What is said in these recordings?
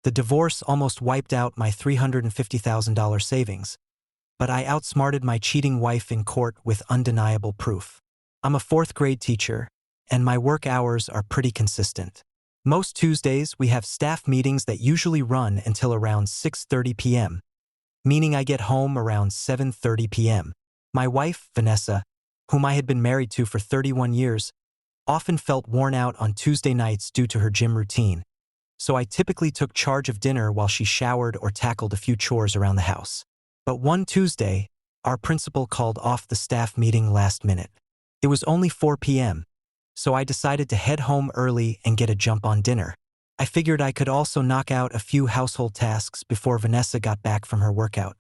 The divorce almost wiped out my $350,000 savings, but I outsmarted my cheating wife in court with undeniable proof. I'm a fourth-grade teacher, and my work hours are pretty consistent. Most Tuesdays, we have staff meetings that usually run until around 6:30 p.m., meaning I get home around 7:30 p.m. My wife, Vanessa, whom I had been married to for 31 years, often felt worn out on Tuesday nights due to her gym routine, so I typically took charge of dinner while she showered or tackled a few chores around the house. But one Tuesday, our principal called off the staff meeting last minute. It was only 4 p.m., so I decided to head home early and get a jump on dinner. I figured I could also knock out a few household tasks before Vanessa got back from her workout.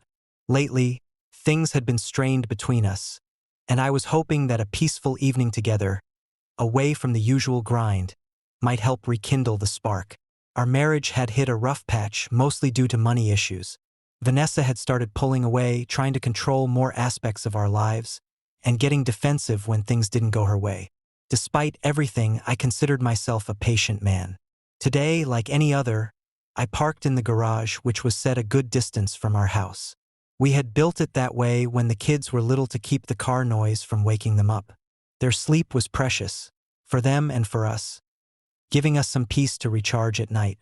Lately, things had been strained between us, and I was hoping that a peaceful evening together, away from the usual grind, might help rekindle the spark. Our marriage had hit a rough patch, mostly due to money issues. Vanessa had started pulling away, trying to control more aspects of our lives, and getting defensive when things didn't go her way. Despite everything, I considered myself a patient man. Today, like any other, I parked in the garage, which was set a good distance from our house. We had built it that way when the kids were little to keep the car noise from waking them up. Their sleep was precious, for them and for us, giving us some peace to recharge at night.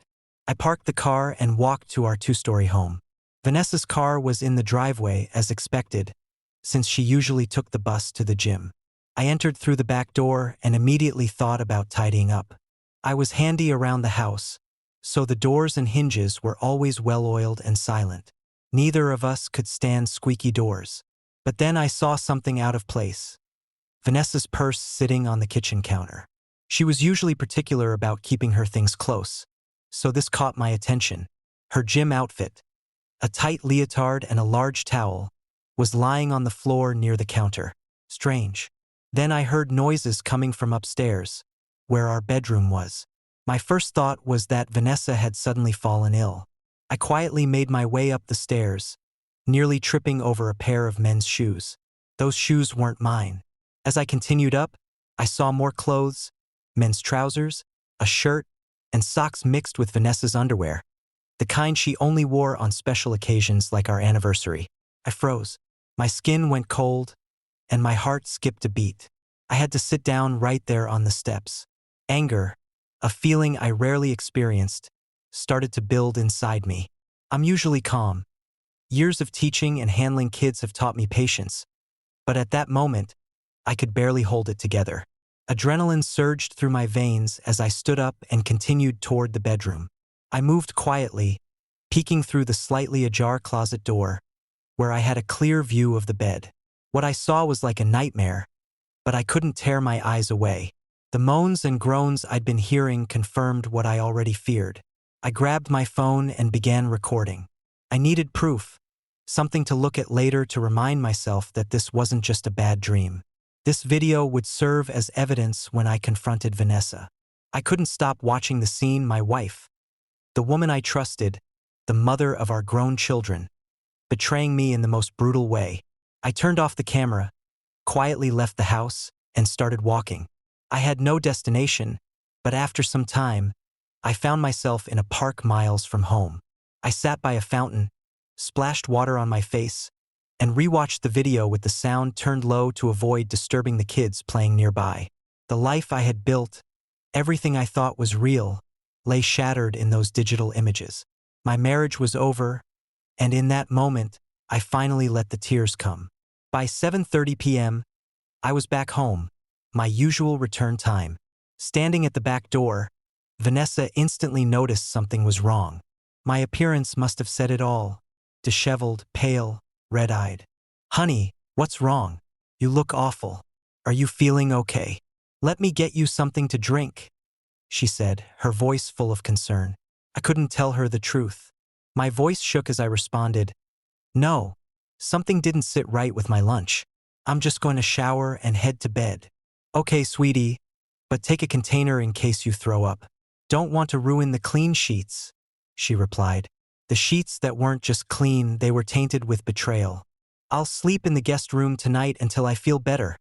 I parked the car and walked to our two-story home. Vanessa's car was in the driveway as expected, since she usually took the bus to the gym. I entered through the back door and immediately thought about tidying up. I was handy around the house, so the doors and hinges were always well-oiled and silent. Neither of us could stand squeaky doors. But then I saw something out of place. Vanessa's purse sitting on the kitchen counter. She was usually particular about keeping her things close, so this caught my attention. Her gym outfit, a tight leotard and a large towel, was lying on the floor near the counter. Strange. Then I heard noises coming from upstairs, where our bedroom was. My first thought was that Vanessa had suddenly fallen ill. I quietly made my way up the stairs, nearly tripping over a pair of men's shoes. Those shoes weren't mine. As I continued up, I saw more clothes, men's trousers, a shirt, and socks mixed with Vanessa's underwear, the kind she only wore on special occasions like our anniversary. I froze. My skin went cold, and my heart skipped a beat. I had to sit down right there on the steps. Anger, a feeling I rarely experienced, started to build inside me. I'm usually calm. Years of teaching and handling kids have taught me patience, but at that moment, I could barely hold it together. Adrenaline surged through my veins as I stood up and continued toward the bedroom. I moved quietly, peeking through the slightly ajar closet door, where I had a clear view of the bed. What I saw was like a nightmare, but I couldn't tear my eyes away. The moans and groans I'd been hearing confirmed what I already feared. I grabbed my phone and began recording. I needed proof, something to look at later to remind myself that this wasn't just a bad dream. This video would serve as evidence when I confronted Vanessa. I couldn't stop watching the scene. My wife, the woman I trusted, the mother of our grown children, betraying me in the most brutal way. I turned off the camera, quietly left the house, and started walking. I had no destination, but after some time, I found myself in a park miles from home. I sat by a fountain, splashed water on my face, and rewatched the video with the sound turned low to avoid disturbing the kids playing nearby. The life I had built, everything I thought was real, lay shattered in those digital images. My marriage was over, and in that moment, I finally let the tears come. By 7:30 p.m., I was back home, my usual return time. Standing at the back door, Vanessa instantly noticed something was wrong. My appearance must have said it all. Disheveled, pale, red-eyed. "Honey, what's wrong? You look awful. Are you feeling okay? Let me get you something to drink," she said, her voice full of concern. I couldn't tell her the truth. My voice shook as I responded, "No, something didn't sit right with my lunch. I'm just going to shower and head to bed." "Okay, sweetie, but take a container in case you throw up. Don't want to ruin the clean sheets," she replied. The sheets that weren't just clean, they were tainted with betrayal. "I'll sleep in the guest room tonight until I feel better,"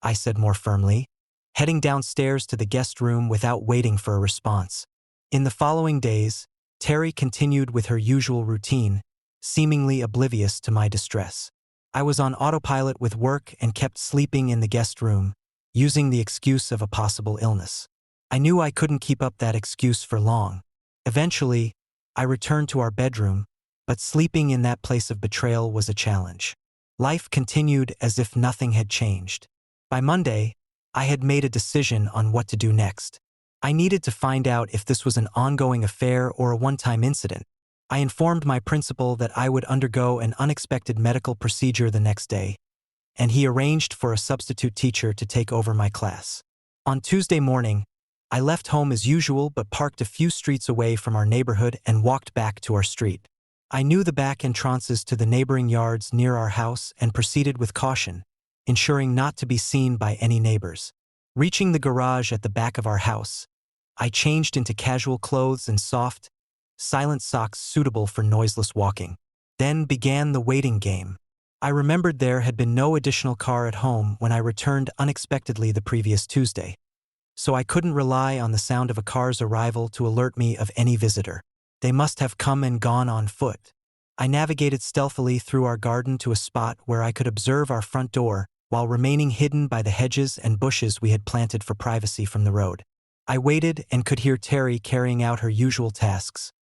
I said more firmly, heading downstairs to the guest room without waiting for a response. In the following days, Terry continued with her usual routine, seemingly oblivious to my distress. I was on autopilot with work and kept sleeping in the guest room, using the excuse of a possible illness. I knew I couldn't keep up that excuse for long. Eventually, I returned to our bedroom, but sleeping in that place of betrayal was a challenge. Life continued as if nothing had changed. By Monday, I had made a decision on what to do next. I needed to find out if this was an ongoing affair or a one-time incident. I informed my principal that I would undergo an unexpected medical procedure the next day, and he arranged for a substitute teacher to take over my class. On Tuesday morning, I left home as usual but parked a few streets away from our neighborhood and walked back to our street. I knew the back entrances to the neighboring yards near our house and proceeded with caution, ensuring not to be seen by any neighbors. Reaching the garage at the back of our house, I changed into casual clothes and soft, silent socks suitable for noiseless walking. Then began the waiting game. I remembered there had been no additional car at home when I returned unexpectedly the previous Tuesday, so I couldn't rely on the sound of a car's arrival to alert me of any visitor. They must have come and gone on foot. I navigated stealthily through our garden to a spot where I could observe our front door while remaining hidden by the hedges and bushes we had planted for privacy from the road. I waited and could hear Terry carrying out her usual tasks,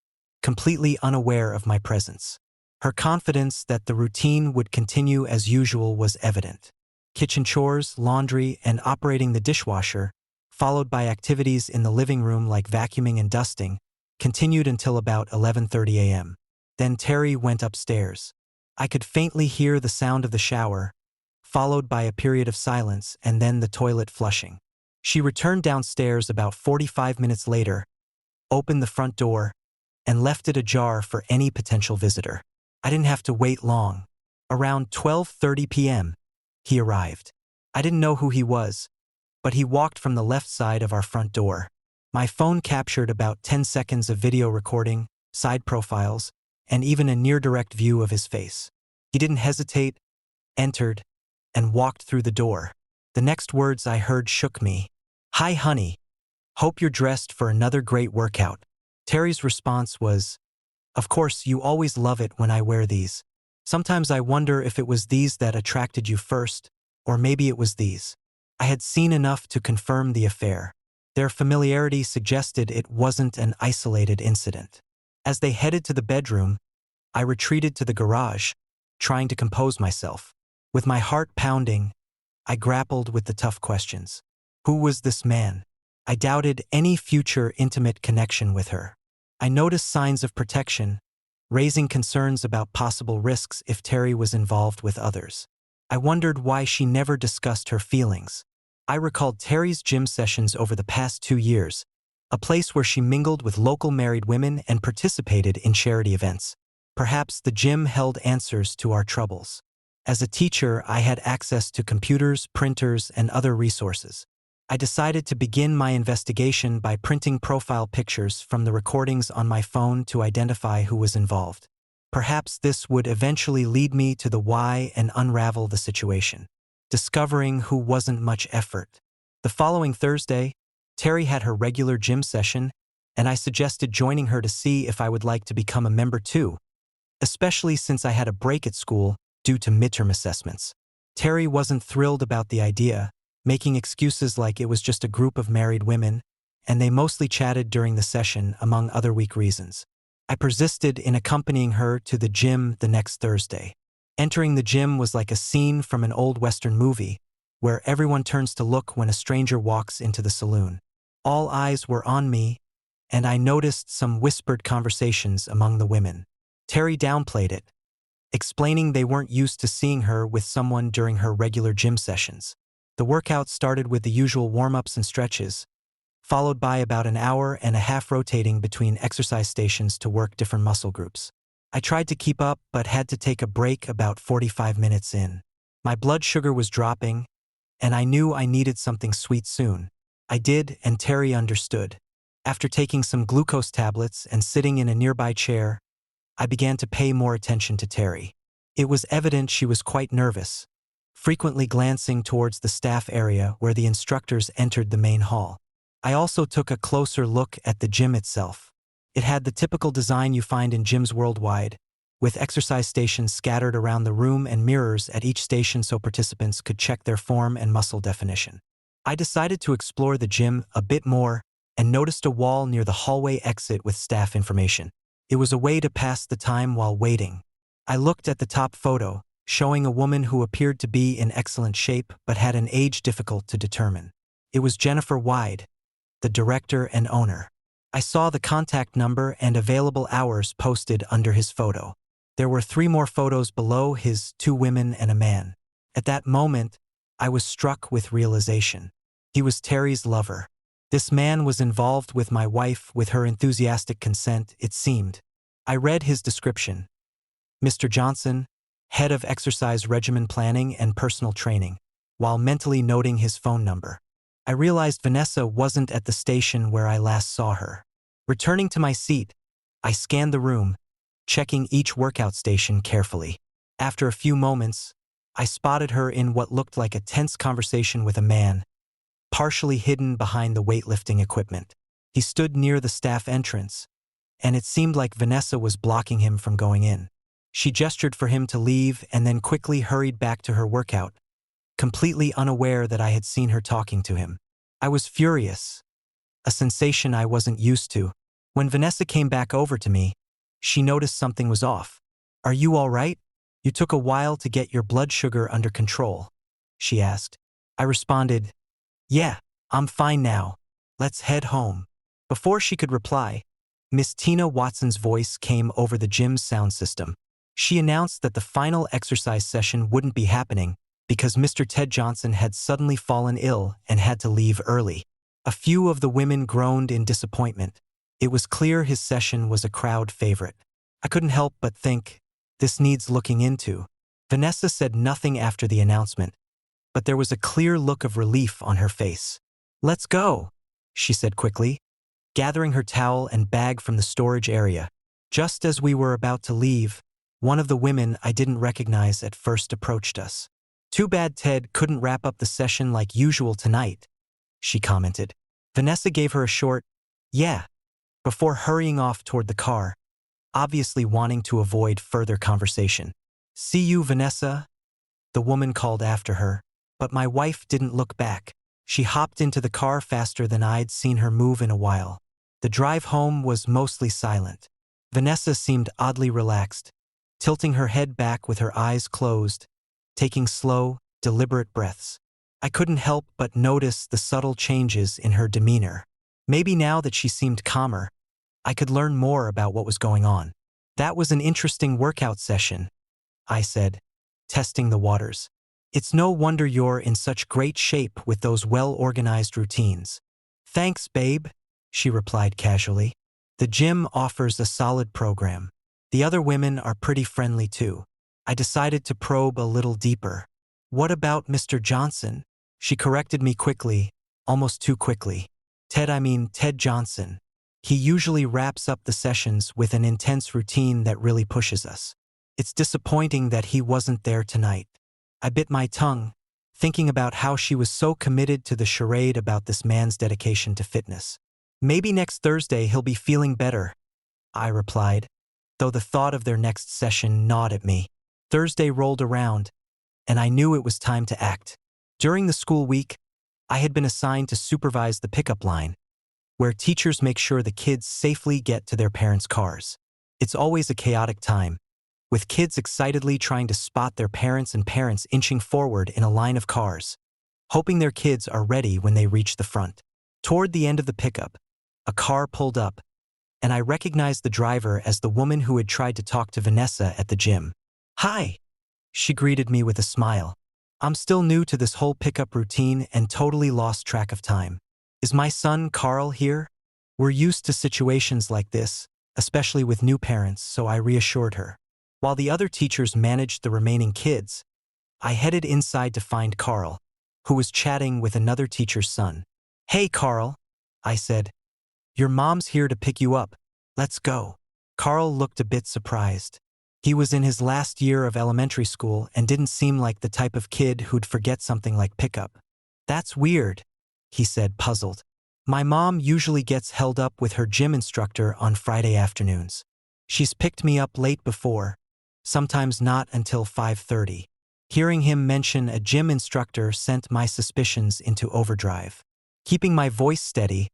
completely unaware of my presence. Her confidence that the routine would continue as usual was evident. Kitchen chores, laundry, and operating the dishwasher, followed by activities in the living room like vacuuming and dusting, continued until about 11:30 a.m. Then Terry went upstairs. I could faintly hear the sound of the shower, followed by a period of silence and then the toilet flushing. She returned downstairs about 45 minutes later, opened the front door, and left it ajar for any potential visitor. I didn't have to wait long. Around 12:30 p.m., he arrived. I didn't know who he was, but he walked from the left side of our front door. My phone captured about 10 seconds of video recording, side profiles, and even a near-direct view of his face. He didn't hesitate, entered, and walked through the door. The next words I heard shook me. "Hi, honey. Hope you're dressed for another great workout." Terry's response was, "Of course, you always love it when I wear these. Sometimes I wonder if it was these that attracted you first, or maybe it was these." I had seen enough to confirm the affair. Their familiarity suggested it wasn't an isolated incident. As they headed to the bedroom, I retreated to the garage, trying to compose myself. With my heart pounding, I grappled with the tough questions. Who was this man? I doubted any future intimate connection with her. I noticed signs of protection, raising concerns about possible risks if Terry was involved with others. I wondered why she never discussed her feelings. I recalled Terry's gym sessions over the past 2 years, a place where she mingled with local married women and participated in charity events. Perhaps the gym held answers to our troubles. As a teacher, I had access to computers, printers, and other resources. I decided to begin my investigation by printing profile pictures from the recordings on my phone to identify who was involved. Perhaps this would eventually lead me to the why and unravel the situation. Discovering who wasn't much effort. The following Thursday, Terry had her regular gym session, and I suggested joining her to see if I would like to become a member too, especially since I had a break at school due to midterm assessments. Terry wasn't thrilled about the idea, making excuses like it was just a group of married women, and they mostly chatted during the session, among other weak reasons. I persisted in accompanying her to the gym the next Thursday. Entering the gym was like a scene from an old Western movie, where everyone turns to look when a stranger walks into the saloon. All eyes were on me, and I noticed some whispered conversations among the women. Terry downplayed it, explaining they weren't used to seeing her with someone during her regular gym sessions. The workout started with the usual warm-ups and stretches, followed by about an hour and a half rotating between exercise stations to work different muscle groups. I tried to keep up but had to take a break about 45 minutes in. My blood sugar was dropping, and I knew I needed something sweet soon. I did, and Terry understood. After taking some glucose tablets and sitting in a nearby chair, I began to pay more attention to Terry. It was evident she was quite nervous, frequently glancing towards the staff area where the instructors entered the main hall. I also took a closer look at the gym itself. It had the typical design you find in gyms worldwide, with exercise stations scattered around the room and mirrors at each station so participants could check their form and muscle definition. I decided to explore the gym a bit more and noticed a wall near the hallway exit with staff information. It was a way to pass the time while waiting. I looked at the top photo, showing a woman who appeared to be in excellent shape but had an age difficult to determine. It was Jennifer Wyde, the director and owner. I saw the contact number and available hours posted under his photo. There were 3 more photos below his, 2 women and a man. At that moment, I was struck with realization. He was Terry's lover. This man was involved with my wife with her enthusiastic consent, it seemed. I read his description. Mr. Johnson, head of exercise regimen planning and personal training, while mentally noting his phone number. I realized Vanessa wasn't at the station where I last saw her. Returning to my seat, I scanned the room, checking each workout station carefully. After a few moments, I spotted her in what looked like a tense conversation with a man, partially hidden behind the weightlifting equipment. He stood near the staff entrance, and it seemed like Vanessa was blocking him from going in. She gestured for him to leave and then quickly hurried back to her workout, completely unaware that I had seen her talking to him. I was furious, a sensation I wasn't used to. When Vanessa came back over to me, she noticed something was off. "Are you all right? You took a while to get your blood sugar under control," she asked. I responded, "Yeah, I'm fine now. Let's head home." Before she could reply, Miss Tina Watson's voice came over the gym's sound system. She announced that the final exercise session wouldn't be happening because Mr. Ted Johnson had suddenly fallen ill and had to leave early. A few of the women groaned in disappointment. It was clear his session was a crowd favorite. I couldn't help but think, this needs looking into. Vanessa said nothing after the announcement, but there was a clear look of relief on her face. "Let's go," she said quickly, gathering her towel and bag from the storage area. Just as we were about to leave, one of the women I didn't recognize at first approached us. "Too bad Ted couldn't wrap up the session like usual tonight," she commented. Vanessa gave her a short, "Yeah," before hurrying off toward the car, obviously wanting to avoid further conversation. "See you, Vanessa," the woman called after her, but my wife didn't look back. She hopped into the car faster than I'd seen her move in a while. The drive home was mostly silent. Vanessa seemed oddly relaxed, tilting her head back with her eyes closed, taking slow, deliberate breaths. I couldn't help but notice the subtle changes in her demeanor. Maybe now that she seemed calmer, I could learn more about what was going on. "That was an interesting workout session," I said, testing the waters. "It's no wonder you're in such great shape with those well-organized routines." "Thanks, babe," she replied casually. "The gym offers a solid program. The other women are pretty friendly too." I decided to probe a little deeper. "What about Mr. Johnson?" She corrected me quickly, almost too quickly. Ted Johnson. He usually wraps up the sessions with an intense routine that really pushes us. It's disappointing that he wasn't there tonight." I bit my tongue, thinking about how she was so committed to the charade about this man's dedication to fitness. "Maybe next Thursday he'll be feeling better," I replied, though the thought of their next session gnawed at me. Thursday rolled around, and I knew it was time to act. During the school week, I had been assigned to supervise the pickup line, where teachers make sure the kids safely get to their parents' cars. It's always a chaotic time, with kids excitedly trying to spot their parents and parents inching forward in a line of cars, hoping their kids are ready when they reach the front. Toward the end of the pickup, a car pulled up, and I recognized the driver as the woman who had tried to talk to Vanessa at the gym. "Hi," she greeted me with a smile. "I'm still new to this whole pickup routine and totally lost track of time. Is my son Carl here?" We're used to situations like this, especially with new parents, so I reassured her. While the other teachers managed the remaining kids, I headed inside to find Carl, who was chatting with another teacher's son. "Hey, Carl," I said. "Your mom's here to pick you up. Let's go." Carl looked a bit surprised. He was in his last year of elementary school and didn't seem like the type of kid who'd forget something like pickup. "That's weird," he said, puzzled. My mom usually gets held up with her gym instructor on Friday afternoons. She's picked me up late before, sometimes not until 5:30. Hearing him mention a gym instructor sent my suspicions into overdrive. Keeping my voice steady,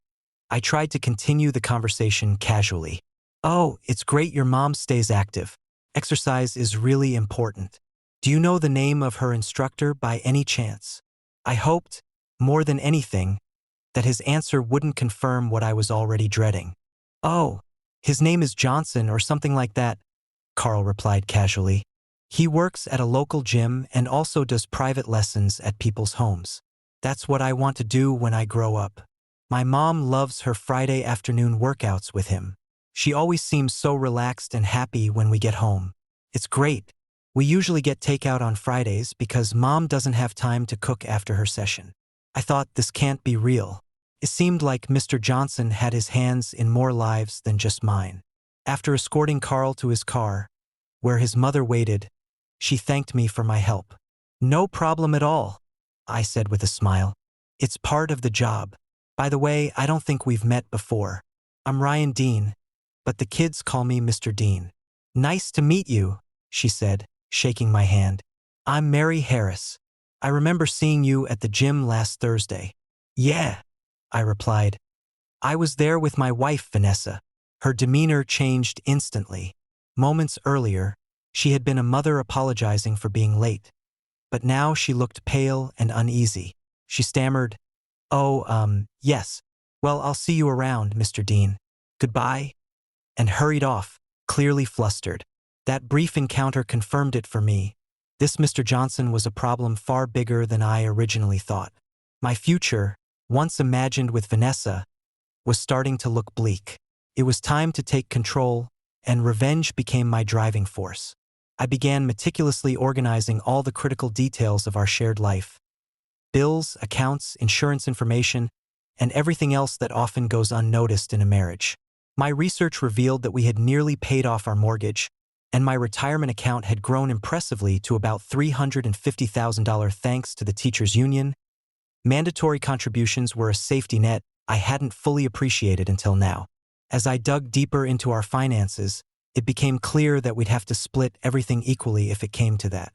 I tried to continue the conversation casually. "Oh, it's great your mom stays active. Exercise is really important. Do you know the name of her instructor by any chance?" I hoped, more than anything, that his answer wouldn't confirm what I was already dreading. "Oh, his name is Johnson or something like that," Carl replied casually. "He works at a local gym and also does private lessons at people's homes. That's what I want to do when I grow up." My mom loves her Friday afternoon workouts with him. She always seems so relaxed and happy when we get home. It's great. We usually get takeout on Fridays because mom doesn't have time to cook after her session. I thought this can't be real. It seemed like Mr. Johnson had his hands in more lives than just mine. After escorting Carl to his car, where his mother waited, she thanked me for my help. "No problem at all," I said with a smile. "It's part of the job. By the way, I don't think we've met before. I'm Ryan Dean, but the kids call me Mr. Dean." "Nice to meet you," she said, shaking my hand. "I'm Mary Harris. I remember seeing you at the gym last Thursday." "Yeah," I replied. "I was there with my wife, Vanessa." Her demeanor changed instantly. Moments earlier, she had been a mother apologizing for being late. But now she looked pale and uneasy. She stammered, "Oh, yes. Well, I'll see you around, Mr. Dean. Goodbye," and hurried off, clearly flustered. That brief encounter confirmed it for me. This Mr. Johnson was a problem far bigger than I originally thought. My future, once imagined with Vanessa, was starting to look bleak. It was time to take control, and revenge became my driving force. I began meticulously organizing all the critical details of our shared life. Bills, accounts, insurance information, and everything else that often goes unnoticed in a marriage. My research revealed that we had nearly paid off our mortgage, and my retirement account had grown impressively to about $350,000 thanks to the teachers' union. Mandatory contributions were a safety net I hadn't fully appreciated until now. As I dug deeper into our finances, it became clear that we'd have to split everything equally if it came to that.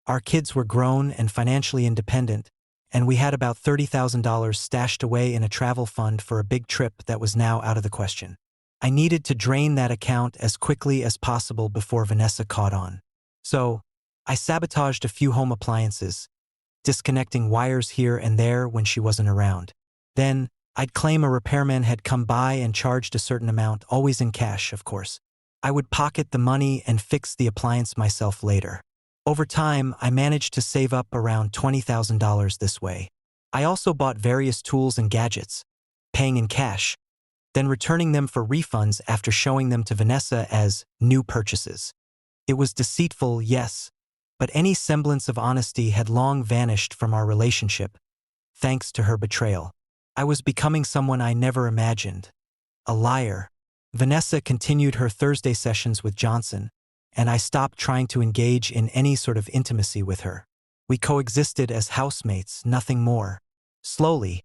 Our kids were grown and financially independent, and we had about $30,000 stashed away in a travel fund for a big trip that was now out of the question. I needed to drain that account as quickly as possible before Vanessa caught on. So, I sabotaged a few home appliances, disconnecting wires here and there when she wasn't around. Then, I'd claim a repairman had come by and charged a certain amount, always in cash, of course. I would pocket the money and fix the appliance myself later. Over time, I managed to save up around $20,000 this way. I also bought various tools and gadgets, paying in cash, then returning them for refunds after showing them to Vanessa as new purchases. It was deceitful, yes, but any semblance of honesty had long vanished from our relationship, thanks to her betrayal. I was becoming someone I never imagined, a liar. Vanessa continued her Thursday sessions with Johnson, and I stopped trying to engage in any sort of intimacy with her. We coexisted as housemates, nothing more. Slowly,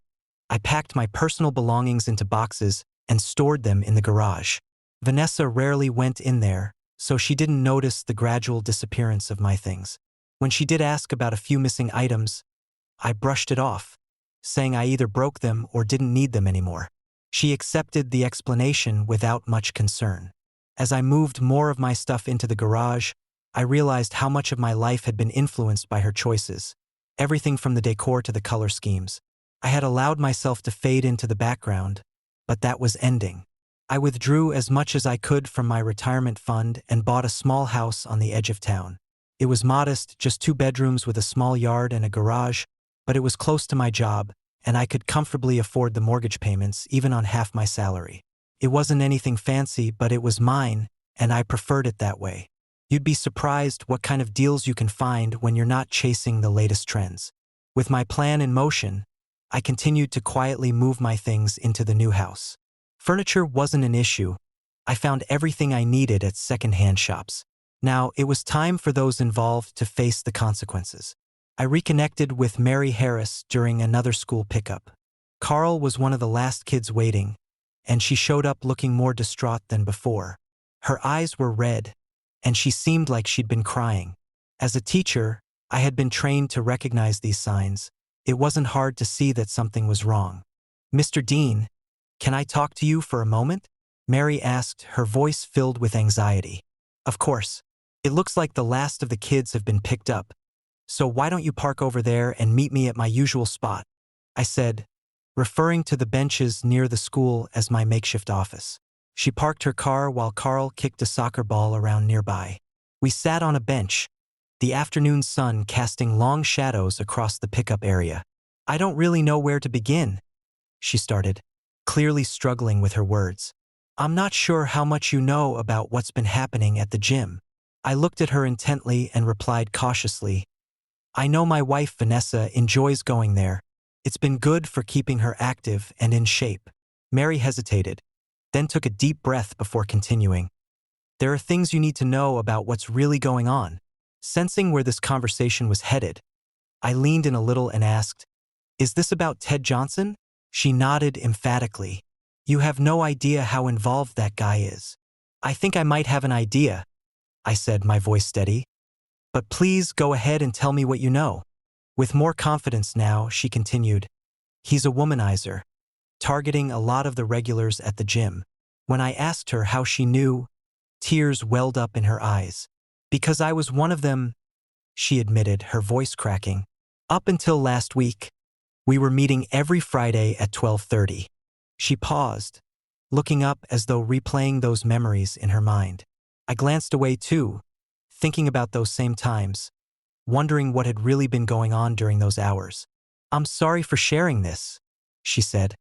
I packed my personal belongings into boxes and stored them in the garage. Vanessa rarely went in there, so she didn't notice the gradual disappearance of my things. When she did ask about a few missing items, I brushed it off, saying I either broke them or didn't need them anymore. She accepted the explanation without much concern. As I moved more of my stuff into the garage, I realized how much of my life had been influenced by her choices. Everything from the decor to the color schemes. I had allowed myself to fade into the background, but that was ending. I withdrew as much as I could from my retirement fund and bought a small house on the edge of town. It was modest, just 2 bedrooms with a small yard and a garage, but it was close to my job, and I could comfortably afford the mortgage payments even on half my salary. It wasn't anything fancy, but it was mine, and I preferred it that way. You'd be surprised what kind of deals you can find when you're not chasing the latest trends. With my plan in motion, I continued to quietly move my things into the new house. Furniture wasn't an issue. I found everything I needed at second-hand shops. Now, it was time for those involved to face the consequences. I reconnected with Mary Harris during another school pickup. Carl was one of the last kids waiting, and she showed up looking more distraught than before. Her eyes were red, and she seemed like she'd been crying. As a teacher, I had been trained to recognize these signs. It wasn't hard to see that something was wrong. "Mr. Dean, can I talk to you for a moment?" Mary asked, her voice filled with anxiety. "Of course. It looks like the last of the kids have been picked up. So why don't you park over there and meet me at my usual spot?" I said, referring to the benches near the school as my makeshift office. She parked her car while Carl kicked a soccer ball around nearby. We sat on a bench, the afternoon sun casting long shadows across the pickup area. "I don't really know where to begin," she started, clearly struggling with her words. "I'm not sure how much you know about what's been happening at the gym." I looked at her intently and replied cautiously, "I know my wife Vanessa enjoys going there. It's been good for keeping her active and in shape." Mary hesitated, then took a deep breath before continuing. "There are things you need to know about what's really going on." Sensing where this conversation was headed, I leaned in a little and asked, "Is this about Ted Johnson?" She nodded emphatically. "You have no idea how involved that guy is." "I think I might have an idea," I said, my voice steady. "But please go ahead and tell me what you know." With more confidence now, she continued, "He's a womanizer, targeting a lot of the regulars at the gym." When I asked her how she knew, tears welled up in her eyes. "Because I was one of them," she admitted, her voice cracking. "Up until last week, we were meeting every Friday at 12:30. She paused, looking up as though replaying those memories in her mind. I glanced away too, thinking about those same times, wondering what had really been going on during those hours. "I'm sorry for sharing this," she said,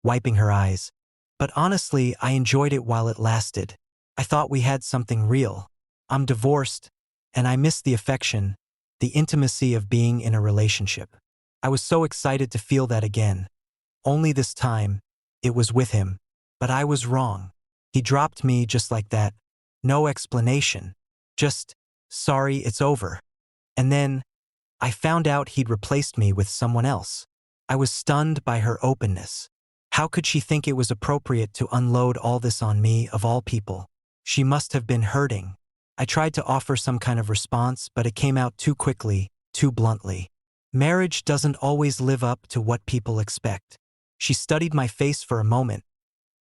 wiping her eyes. "But honestly, I enjoyed it while it lasted. I thought we had something real. I'm divorced, and I miss the affection, the intimacy of being in a relationship. I was so excited to feel that again. Only this time, it was with him. But I was wrong. He dropped me just like that. No explanation. Just, 'Sorry, it's over.' And then, I found out he'd replaced me with someone else." I was stunned by her openness. How could she think it was appropriate to unload all this on me, of all people? She must have been hurting. I tried to offer some kind of response, but it came out too quickly, too bluntly. "Marriage doesn't always live up to what people expect." She studied my face for a moment,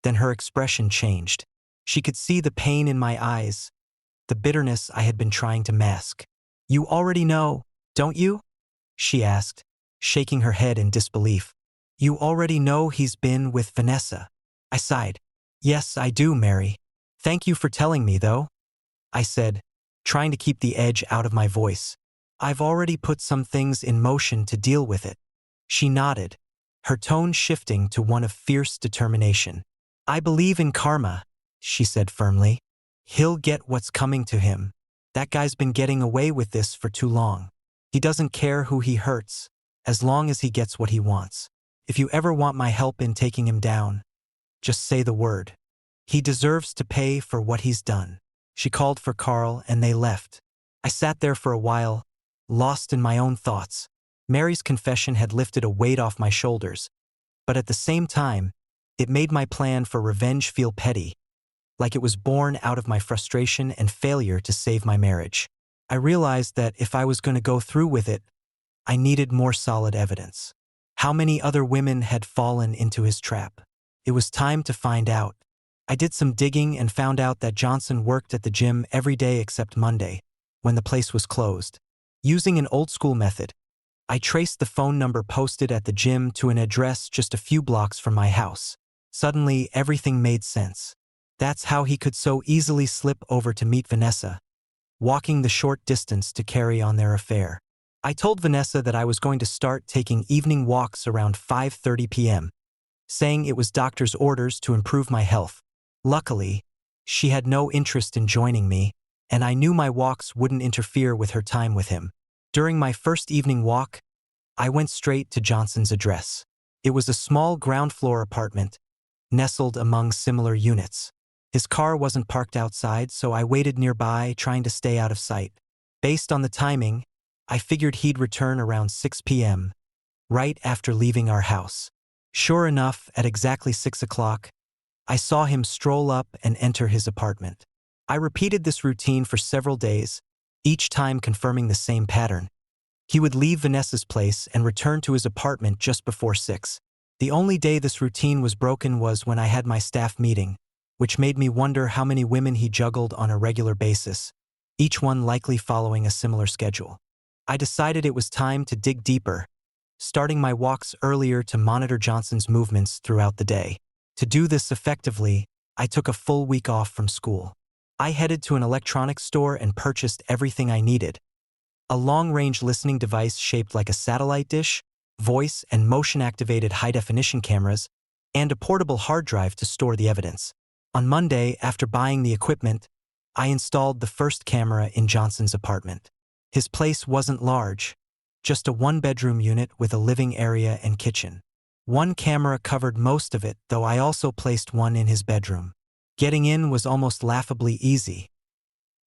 then her expression changed. She could see the pain in my eyes, the bitterness I had been trying to mask. "You already know, don't you?" she asked, shaking her head in disbelief. "You already know he's been with Vanessa." I sighed. "Yes, I do, Mary. Thank you for telling me, though," I said, trying to keep the edge out of my voice. "I've already put some things in motion to deal with it." She nodded, her tone shifting to one of fierce determination. "I believe in karma," she said firmly. "He'll get what's coming to him. That guy's been getting away with this for too long. He doesn't care who he hurts, as long as he gets what he wants. If you ever want my help in taking him down, just say the word. He deserves to pay for what he's done." She called for Carl and they left. I sat there for a while, lost in my own thoughts. Mary's confession had lifted a weight off my shoulders, but at the same time, it made my plan for revenge feel petty, like it was born out of my frustration and failure to save my marriage. I realized that if I was going to go through with it, I needed more solid evidence. How many other women had fallen into his trap? It was time to find out. I did some digging and found out that Johnson worked at the gym every day except Monday, when the place was closed. Using an old-school method, I traced the phone number posted at the gym to an address just a few blocks from my house. Suddenly, everything made sense. That's how he could so easily slip over to meet Vanessa, walking the short distance to carry on their affair. I told Vanessa that I was going to start taking evening walks around 5:30 p.m., saying it was doctor's orders to improve my health. Luckily, she had no interest in joining me, and I knew my walks wouldn't interfere with her time with him. During my first evening walk, I went straight to Johnson's address. It was a small ground-floor apartment, nestled among similar units. His car wasn't parked outside, so I waited nearby, trying to stay out of sight. Based on the timing, I figured he'd return around 6 p.m., right after leaving our house. Sure enough, at exactly 6 o'clock, I saw him stroll up and enter his apartment. I repeated this routine for several days, each time confirming the same pattern. He would leave Vanessa's place and return to his apartment just before 6. The only day this routine was broken was when I had my staff meeting, which made me wonder how many women he juggled on a regular basis, each one likely following a similar schedule. I decided it was time to dig deeper, starting my walks earlier to monitor Johnson's movements throughout the day. To do this effectively, I took a full week off from school. I headed to an electronics store and purchased everything I needed: a long-range listening device shaped like a satellite dish, voice and motion-activated high-definition cameras, and a portable hard drive to store the evidence. On Monday, after buying the equipment, I installed the first camera in Johnson's apartment. His place wasn't large, just a one-bedroom unit with a living area and kitchen. One camera covered most of it, though I also placed one in his bedroom. Getting in was almost laughably easy.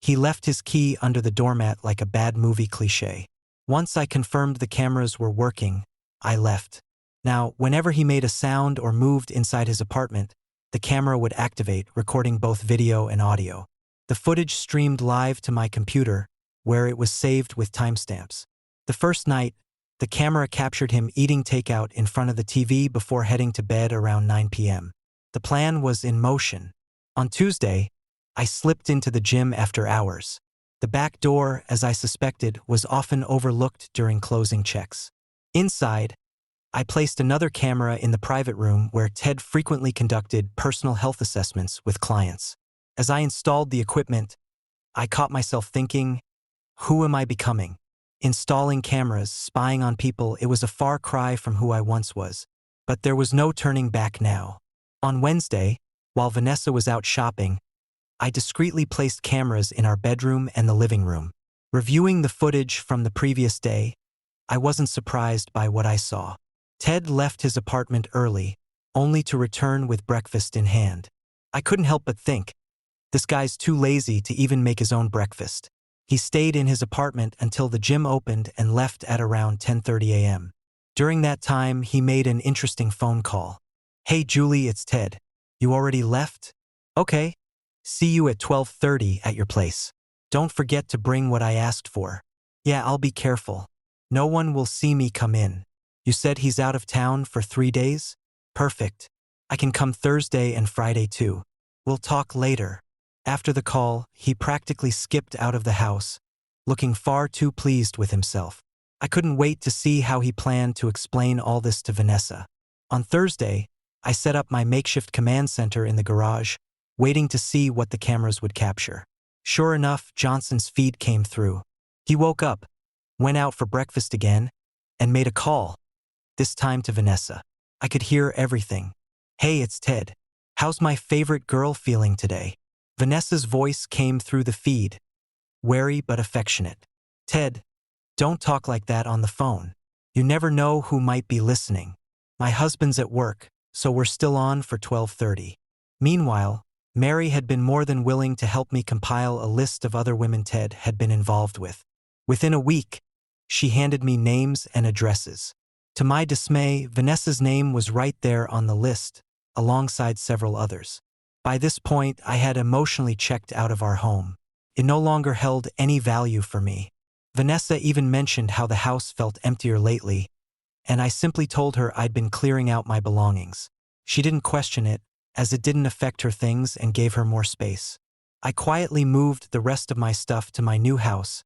He left his key under the doormat like a bad movie cliché. Once I confirmed the cameras were working, I left. Now, whenever he made a sound or moved inside his apartment, the camera would activate, recording both video and audio. The footage streamed live to my computer, where it was saved with timestamps. The first night, the camera captured him eating takeout in front of the TV before heading to bed around 9 p.m. The plan was in motion. On Tuesday, I slipped into the gym after hours. The back door, as I suspected, was often overlooked during closing checks. Inside, I placed another camera in the private room where Ted frequently conducted personal health assessments with clients. As I installed the equipment, I caught myself thinking, who am I becoming? Installing cameras, spying on people, it was a far cry from who I once was. But there was no turning back now. On Wednesday, while Vanessa was out shopping, I discreetly placed cameras in our bedroom and the living room. Reviewing the footage from the previous day, I wasn't surprised by what I saw. Ted left his apartment early, only to return with breakfast in hand. I couldn't help but think, this guy's too lazy to even make his own breakfast. He stayed in his apartment until the gym opened and left at around 10:30 a.m. During that time, he made an interesting phone call. "Hey Julie, it's Ted. You already left? Okay. See you at 12:30 at your place. Don't forget to bring what I asked for." "Yeah, I'll be careful. No one will see me come in. You said he's out of town for 3 days? Perfect. I can come Thursday and Friday too. We'll talk later." After the call, he practically skipped out of the house, looking far too pleased with himself. I couldn't wait to see how he planned to explain all this to Vanessa. On Thursday, I set up my makeshift command center in the garage, waiting to see what the cameras would capture. Sure enough, Johnson's feed came through. He woke up, went out for breakfast again, and made a call, this time to Vanessa. I could hear everything. "Hey, it's Ted. How's my favorite girl feeling today?" Vanessa's voice came through the feed, wary but affectionate. "Ted, don't talk like that on the phone. You never know who might be listening. My husband's at work, so we're still on for 12:30. Meanwhile, Mary had been more than willing to help me compile a list of other women Ted had been involved with. Within a week, she handed me names and addresses. To my dismay, Vanessa's name was right there on the list, alongside several others. By this point, I had emotionally checked out of our home. It no longer held any value for me. Vanessa even mentioned how the house felt emptier lately, and I simply told her I'd been clearing out my belongings. She didn't question it, as it didn't affect her things and gave her more space. I quietly moved the rest of my stuff to my new house,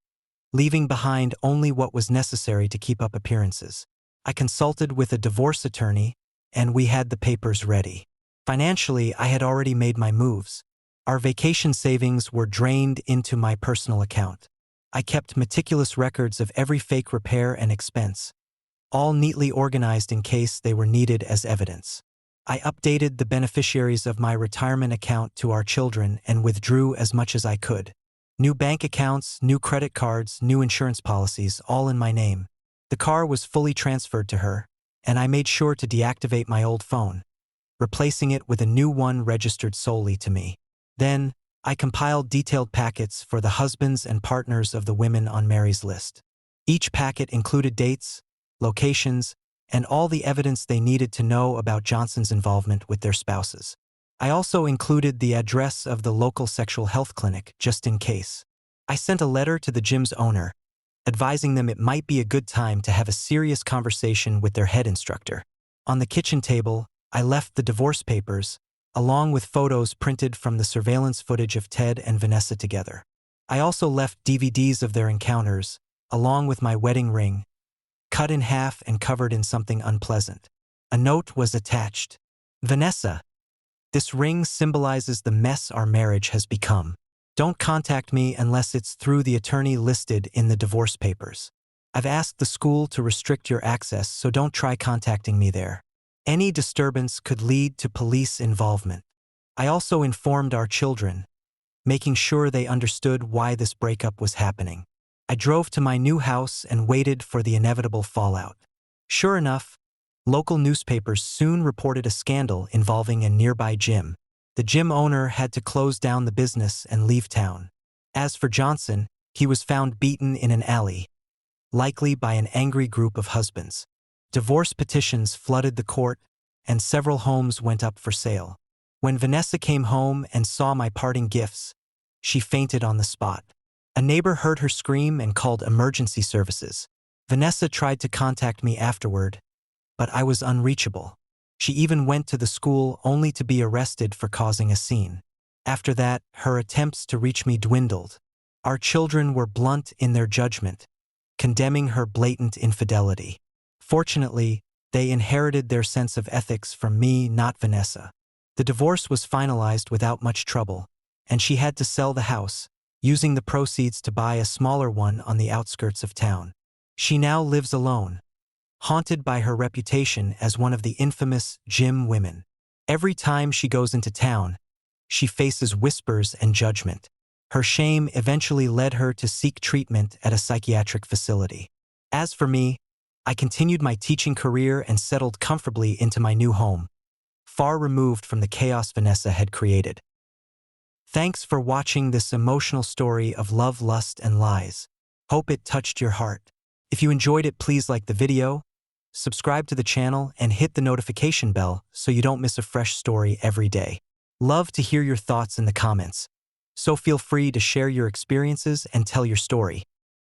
leaving behind only what was necessary to keep up appearances. I consulted with a divorce attorney, and we had the papers ready. Financially, I had already made my moves. Our vacation savings were drained into my personal account. I kept meticulous records of every fake repair and expense, all neatly organized in case they were needed as evidence. I updated the beneficiaries of my retirement account to our children and withdrew as much as I could. New bank accounts, new credit cards, new insurance policies, all in my name. The car was fully transferred to her, and I made sure to deactivate my old phone, replacing it with a new one registered solely to me. Then, I compiled detailed packets for the husbands and partners of the women on Mary's list. Each packet included dates, locations, and all the evidence they needed to know about Johnson's involvement with their spouses. I also included the address of the local sexual health clinic, just in case. I sent a letter to the gym's owner, advising them it might be a good time to have a serious conversation with their head instructor. On the kitchen table, I left the divorce papers, along with photos printed from the surveillance footage of Ted and Vanessa together. I also left DVDs of their encounters, along with my wedding ring, cut in half and covered in something unpleasant. A note was attached. Vanessa, this ring symbolizes the mess our marriage has become. Don't contact me unless it's through the attorney listed in the divorce papers. I've asked the school to restrict your access, so don't try contacting me there. Any disturbance could lead to police involvement. I also informed our children, making sure they understood why this breakup was happening. I drove to my new house and waited for the inevitable fallout. Sure enough, local newspapers soon reported a scandal involving a nearby gym. The gym owner had to close down the business and leave town. As for Johnson, he was found beaten in an alley, likely by an angry group of husbands. Divorce petitions flooded the court, and several homes went up for sale. When Vanessa came home and saw my parting gifts, she fainted on the spot. A neighbor heard her scream and called emergency services. Vanessa tried to contact me afterward, but I was unreachable. She even went to the school only to be arrested for causing a scene. After that, her attempts to reach me dwindled. Our children were blunt in their judgment, condemning her blatant infidelity. Fortunately, they inherited their sense of ethics from me, not Vanessa. The divorce was finalized without much trouble, and she had to sell the house, using the proceeds to buy a smaller one on the outskirts of town. She now lives alone, haunted by her reputation as one of the infamous gym women. Every time she goes into town, she faces whispers and judgment. Her shame eventually led her to seek treatment at a psychiatric facility. As for me, I continued my teaching career and settled comfortably into my new home, far removed from the chaos Vanessa had created. Thanks for watching this emotional story of love, lust, and lies. Hope it touched your heart. If you enjoyed it, please like the video, subscribe to the channel, and hit the notification bell so you don't miss a fresh story every day. Love to hear your thoughts in the comments, so feel free to share your experiences and tell your story.